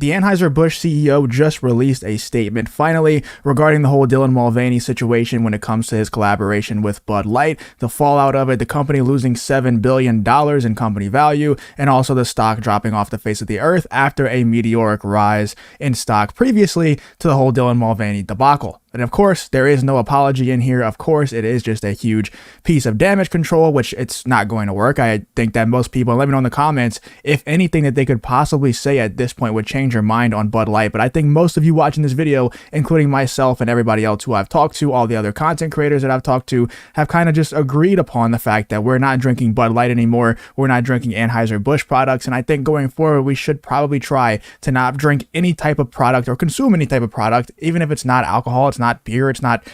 The Anheuser Busch CEO just released a statement finally regarding the whole Dylan Mulvaney situation when it comes to his collaboration with Bud Light, the fallout of it, the company losing $7 billion in company value, and also the stock dropping off the face of the earth after a meteoric rise in stock previously to the whole Dylan Mulvaney debacle. And of course, there is no apology in here. Of course, it is just a huge piece of damage control, which it's not going to work. I think that most people, let me know in the comments, if anything that they could possibly say at this point would change your mind on Bud Light. But I think most of you watching this video, including myself and everybody else who I've talked to, all the other content creators that I've talked to, have kind of just agreed upon the fact that we're not drinking Bud Light anymore. We're not drinking Anheuser Busch products. And I think going forward, we should probably try to not drink any type of product or consume any type of product, even if it's not alcohol, it's not beer, it's not,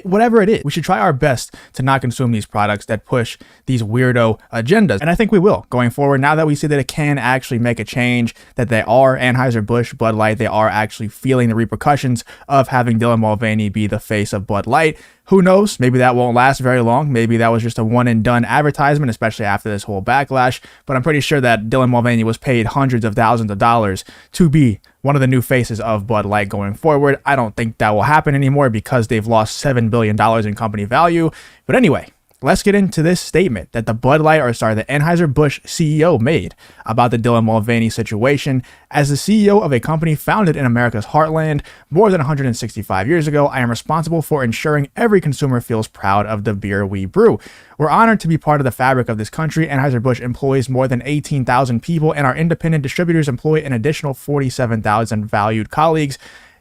whatever it is. We should try our best to not consume these products that push these weirdo agendas. And I think we will going forward, now that we see that it can actually make a change, that they are Anheuser Busch, Bud Light, they are actually feeling the repercussions of having Dylan Mulvaney be the face of Bud Light. Who knows? Maybe that won't last very long. Maybe that was just a one and done advertisement, especially after this whole backlash. But I'm pretty sure that Dylan Mulvaney was paid hundreds of thousands of dollars to be one of the new faces of Bud Light going forward. I don't think that will happen anymore because they've lost $7 billion in company value. But anyway, let's get into this statement that the the Anheuser Busch CEO made about the Dylan Mulvaney situation. As the CEO of a company founded in America's heartland more than 165 years ago, I am responsible for ensuring every consumer feels proud of the beer we brew. We're honored to be part of the fabric of this country. Anheuser Busch employs more than 18,000 people, and our independent distributors employ an additional 47,000 valued colleagues.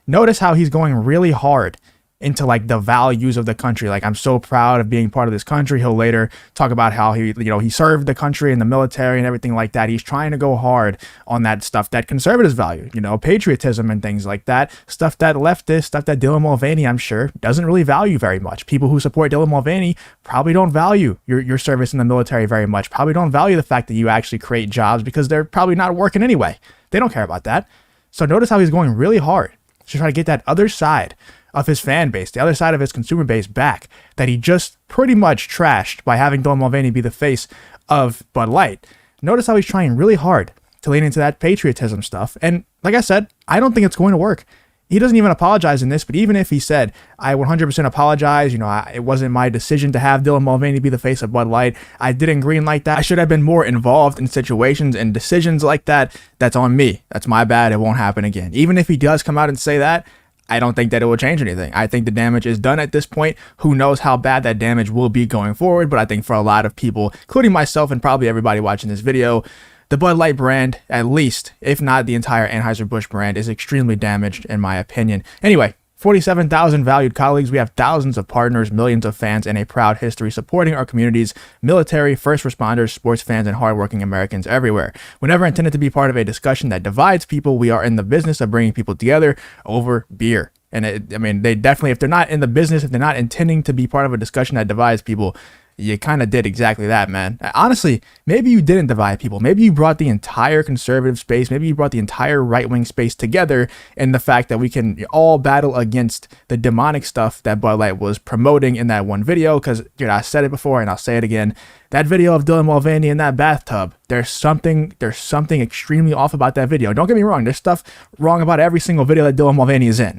Notice how he's going really hard into like the values of the country. Like, I'm so proud of being part of this country. He'll later talk about how he served the country in the military and everything like that. He's trying to go hard on that stuff that conservatives value, patriotism and things like that. Stuff that leftists, stuff that Dylan Mulvaney, I'm sure, doesn't really value very much. People who support Dylan Mulvaney probably don't value your service in the military very much. Probably don't value the fact that you actually create jobs because they're probably not working anyway. They don't care about that. So notice how he's going really hard to try to get that other side of his fan base, the other side of his consumer base back, that he just pretty much trashed by having Dylan Mulvaney be the face of Bud Light. Notice how he's trying really hard to lean into that patriotism stuff. And like I said, I don't think it's going to work. He doesn't even apologize in this, but even if he said, I 100% apologize, it wasn't my decision to have Dylan Mulvaney be the face of Bud Light. I didn't green light that. I should have been more involved in situations and decisions like that. That's on me. That's my bad. It won't happen again. Even if he does come out and say that, I don't think that it will change anything. I think the damage is done at this point. Who knows how bad that damage will be going forward, but I think for a lot of people, including myself and probably everybody watching this video, the Bud Light brand, at least, if not the entire Anheuser Busch brand, is extremely damaged in my opinion. Anyway, 47,000 valued colleagues. We have thousands of partners, millions of fans, and a proud history supporting our communities, military, first responders, sports fans, and hardworking Americans everywhere. We never intended to be part of a discussion that divides people. We are in the business of bringing people together over beer. And they definitely, if they're not in the business, if they're not intending to be part of a discussion that divides people, you kind of did exactly that, man. Honestly, maybe you didn't divide people. Maybe you brought the entire conservative space. Maybe you brought the entire right-wing space together in the fact that we can all battle against the demonic stuff that Bud Light was promoting in that one video. Because, I said it before and I'll say it again. That video of Dylan Mulvaney in that bathtub, there's something extremely off about that video. Don't get me wrong. There's stuff wrong about every single video that Dylan Mulvaney is in.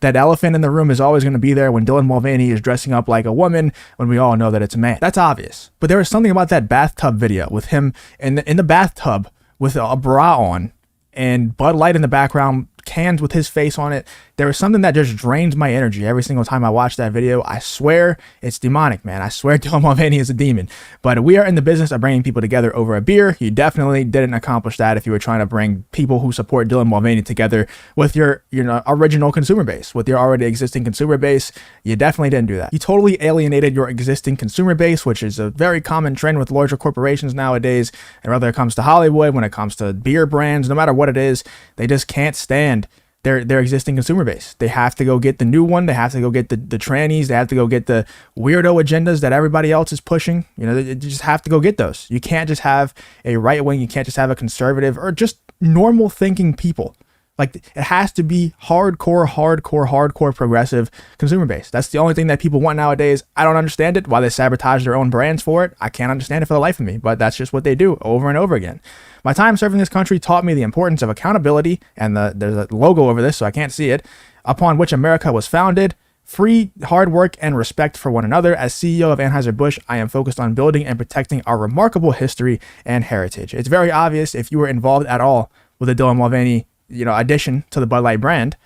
That elephant in the room is always going to be there when Dylan Mulvaney is dressing up like a woman, when we all know that it's a man. That's obvious. But there was something about that bathtub video with him in the bathtub with a bra on and Bud Light in the background, cans with his face on it. There was something that just drains my energy every single time I watch that video. I swear it's demonic, man. I swear Dylan Mulvaney is a demon. But we are in the business of bringing people together over a beer. You definitely didn't accomplish that if you were trying to bring people who support Dylan Mulvaney together with your original consumer base, with your already existing consumer base. You definitely didn't do that. You totally alienated your existing consumer base, which is a very common trend with larger corporations nowadays. And whether it comes to Hollywood, when it comes to beer brands, no matter what it is, they just can't stand their existing consumer base. They have to go get the new one. They have to go get the trannies. They have to go get the weirdo agendas that everybody else is pushing. They just have to go get those. You can't just have a right wing. You can't just have a conservative or just normal thinking people Like, it has to be hardcore progressive consumer base. That's the only thing that people want nowadays. I don't understand it, why they sabotage their own brands for it. I can't understand it for the life of me, but that's just what they do over and over again. My time serving this country taught me the importance of accountability, and there's a logo over this, so I can't see it, upon which America was founded. Free, hard work, and respect for one another. As CEO of Anheuser Busch, I am focused on building and protecting our remarkable history and heritage. It's very obvious if you were involved at all with the Dylan Mulvaney, addition to the Bud Light brand,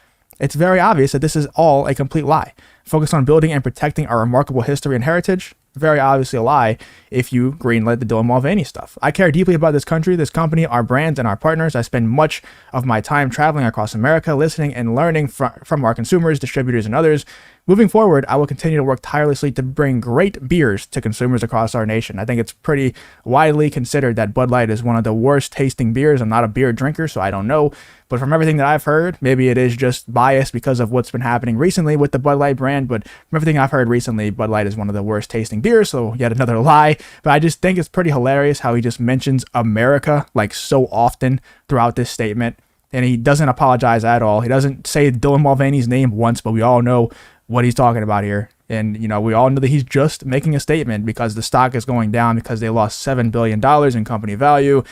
it's very obvious that this is all a complete lie. Focused on building and protecting our remarkable history and heritage, very obviously a lie if you greenlit the Dylan Mulvaney stuff. I care deeply about this country, this company, our brands, and our partners. I spend much of my time traveling across America, listening and learning from our consumers, distributors, and others. Moving forward, I will continue to work tirelessly to bring great beers to consumers across our nation. I think it's pretty widely considered that Bud Light is one of the worst tasting beers. I'm not a beer drinker, so I don't know. But from everything that I've heard, maybe it is just biased because of what's been happening recently with the Bud Light brand, but from everything I've heard recently, Bud Light is one of the worst tasting beers, so yet another lie. But I just think it's pretty hilarious how he just mentions America like so often throughout this statement, and he doesn't apologize at all. He doesn't say Dylan Mulvaney's name once, but we all know what he's talking about here. And, we all know that he's just making a statement because the stock is going down because they lost $7 billion in company value.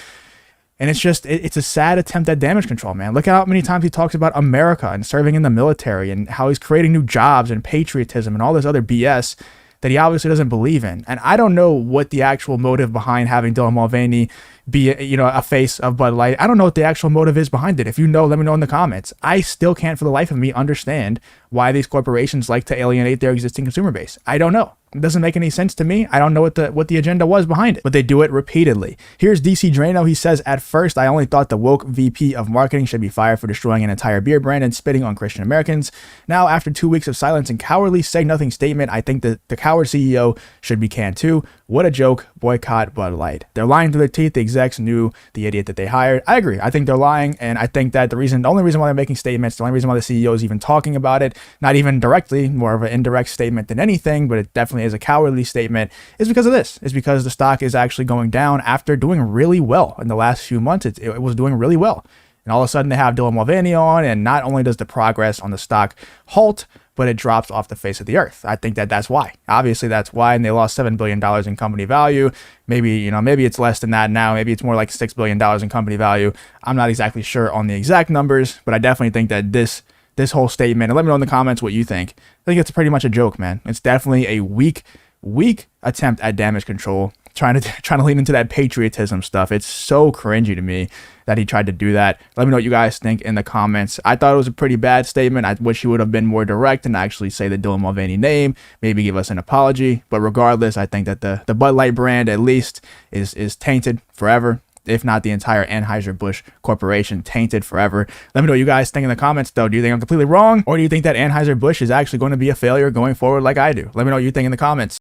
And it's a sad attempt at damage control, man. Look at how many times he talks about America and serving in the military and how he's creating new jobs and patriotism and all this other BS that he obviously doesn't believe in. And I don't know what the actual motive behind having Dylan Mulvaney be, a face of Bud Light. I don't know what the actual motive is behind it. If you know, let me know in the comments. I still can't for the life of me understand why these corporations like to alienate their existing consumer base. I don't know. It doesn't make any sense to me. I don't know what the agenda was behind it, but they do it repeatedly. Here's DC Drano. He says, at first, I only thought the woke VP of marketing should be fired for destroying an entire beer brand and spitting on Christian Americans. Now, after 2 weeks of silence and cowardly say nothing statement, I think that the coward CEO should be canned too. What a joke. Boycott Bud Light. They're lying through their teeth. The execs knew the idiot that they hired. I agree. I think they're lying. And I think that the only reason why they're making statements, the only reason why the CEO is even talking about it, not even directly, more of an indirect statement than anything, but it definitely is a cowardly statement, is because of this. It's because the stock is actually going down after doing really well in the last few months. It was doing really well. And all of a sudden they have Dylan Mulvaney on, and not only does the progress on the stock halt, but it drops off the face of the earth. I think that that's why. Obviously, that's why. And they lost $7 billion in company value. Maybe it's less than that now. Maybe it's more like $6 billion in company value. I'm not exactly sure on the exact numbers, but I definitely think that this whole statement, and let me know in the comments what you think. I think it's pretty much a joke, man. It's definitely a weak attempt at damage control, trying to lean into that patriotism stuff. It's so cringy to me that he tried to do that. Let me know what you guys think in the comments. I thought it was a pretty bad statement. I wish he would have been more direct and actually say the Dylan Mulvaney name, maybe give us an apology. But regardless, I think that the Bud Light brand at least is tainted forever. If not the entire Anheuser Busch corporation, tainted forever. Let me know what you guys think in the comments, though. Do you think I'm completely wrong? Or do you think that Anheuser Busch is actually going to be a failure going forward like I do? Let me know what you think in the comments.